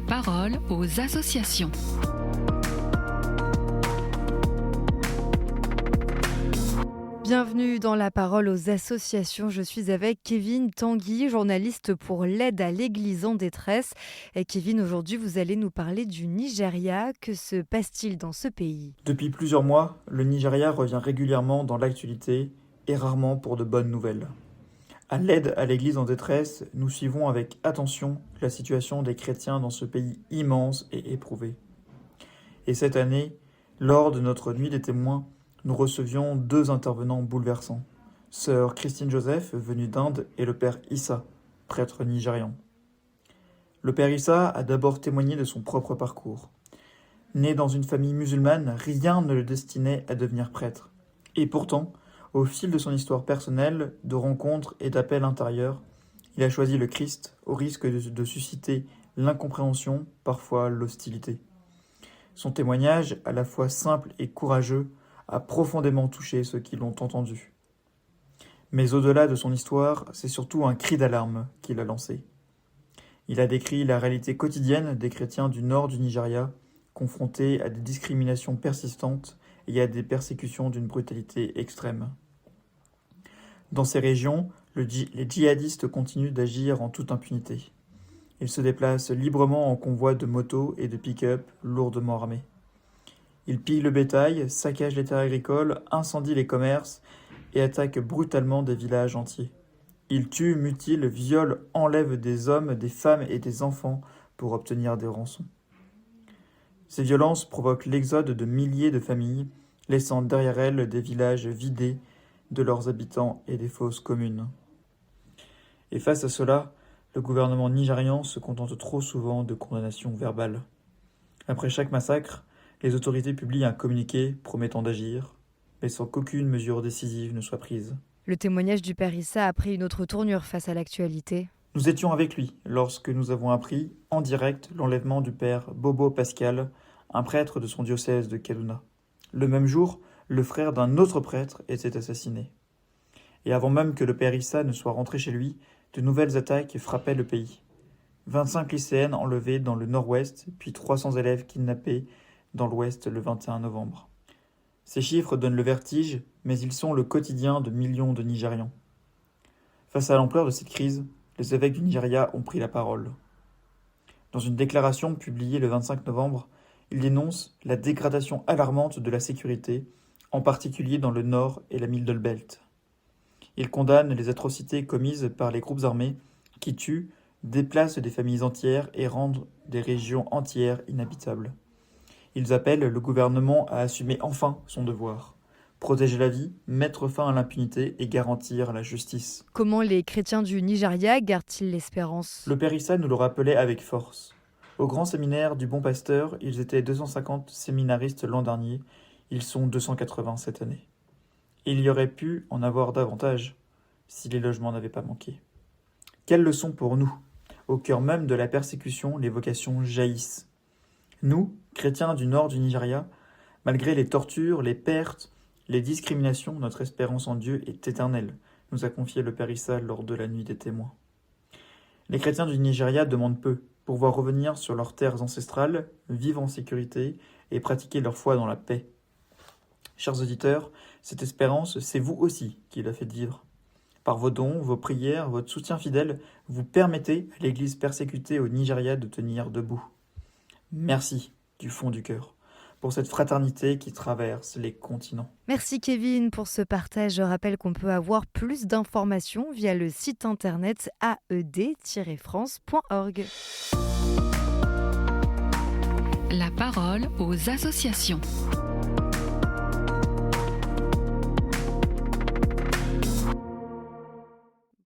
parole aux associations. Bienvenue dans La Parole aux associations. Je suis avec Kevin Tanguy, journaliste pour l'aide à l'Église en détresse. Et Kevin, aujourd'hui, vous allez nous parler du Nigeria. Que se passe-t-il dans ce pays ? Depuis plusieurs mois, le Nigeria revient régulièrement dans l'actualité et rarement pour de bonnes nouvelles. À l'aide à l'Église en détresse, nous suivons avec attention la situation des chrétiens dans ce pays immense et éprouvé. Et cette année, lors de notre Nuit des témoins, nous recevions deux intervenants bouleversants. Sœur Christine Joseph, venue d'Inde, et le père Issa, prêtre nigérian. Le père Issa a d'abord témoigné de son propre parcours. Né dans une famille musulmane, rien ne le destinait à devenir prêtre. Et pourtant, au fil de son histoire personnelle, de rencontres et d'appels intérieurs, il a choisi le Christ au risque de susciter l'incompréhension, parfois l'hostilité. Son témoignage, à la fois simple et courageux, a profondément touché ceux qui l'ont entendu. Mais au-delà de son histoire, c'est surtout un cri d'alarme qu'il a lancé. Il a décrit la réalité quotidienne des chrétiens du nord du Nigeria, confrontés à des discriminations persistantes et à des persécutions d'une brutalité extrême. Dans ces régions, les djihadistes continuent d'agir en toute impunité. Ils se déplacent librement en convois de motos et de pick-up lourdement armés. Ils pillent le bétail, saccagent les terres agricoles, incendient les commerces et attaquent brutalement des villages entiers. Ils tuent, mutilent, violent, enlèvent des hommes, des femmes et des enfants pour obtenir des rançons. Ces violences provoquent l'exode de milliers de familles, laissant derrière elles des villages vidés de leurs habitants et des fosses communes. Et face à cela, le gouvernement nigérian se contente trop souvent de condamnations verbales. Après chaque massacre, les autorités publient un communiqué promettant d'agir, mais sans qu'aucune mesure décisive ne soit prise. Le témoignage du père Issa a pris une autre tournure face à l'actualité. Nous étions avec lui lorsque nous avons appris, en direct, l'enlèvement du père Bobo Pascal, un prêtre de son diocèse de Kaduna. Le même jour, le frère d'un autre prêtre était assassiné. Et avant même que le père Issa ne soit rentré chez lui, de nouvelles attaques frappaient le pays. 25 lycéennes enlevées dans le nord-ouest, puis 300 élèves kidnappés dans l'ouest le 21 novembre. Ces chiffres donnent le vertige, mais ils sont le quotidien de millions de Nigérians. Face à l'ampleur de cette crise, les évêques du Nigeria ont pris la parole. Dans une déclaration publiée le 25 novembre, ils dénoncent la dégradation alarmante de la sécurité, en particulier dans le nord et la Middle Belt. Ils condamnent les atrocités commises par les groupes armés qui tuent, déplacent des familles entières et rendent des régions entières inhabitables. Ils appellent le gouvernement à assumer enfin son devoir, protéger la vie, mettre fin à l'impunité et garantir la justice. Comment les chrétiens du Nigeria gardent-ils l'espérance ? Le père Issa nous le rappelait avec force. Au grand séminaire du Bon Pasteur, ils étaient 250 séminaristes l'an dernier, ils sont 280 cette année. Il y aurait pu en avoir davantage si les logements n'avaient pas manqué. Quelle leçon pour nous ? Au cœur même de la persécution, les vocations jaillissent. Nous, chrétiens du nord du Nigeria, malgré les tortures, les pertes, les discriminations, notre espérance en Dieu est éternelle, nous a confié le père Issa lors de la Nuit des témoins. Les chrétiens du Nigeria demandent peu pour voir revenir sur leurs terres ancestrales, vivre en sécurité et pratiquer leur foi dans la paix. Chers auditeurs, cette espérance, c'est vous aussi qui la faites vivre. Par vos dons, vos prières, votre soutien fidèle, vous permettez à l'Église persécutée au Nigeria de tenir debout. Merci du fond du cœur pour cette fraternité qui traverse les continents. Merci Kevin pour ce partage. Je rappelle qu'on peut avoir plus d'informations via le site internet aed-france.org. La parole aux associations.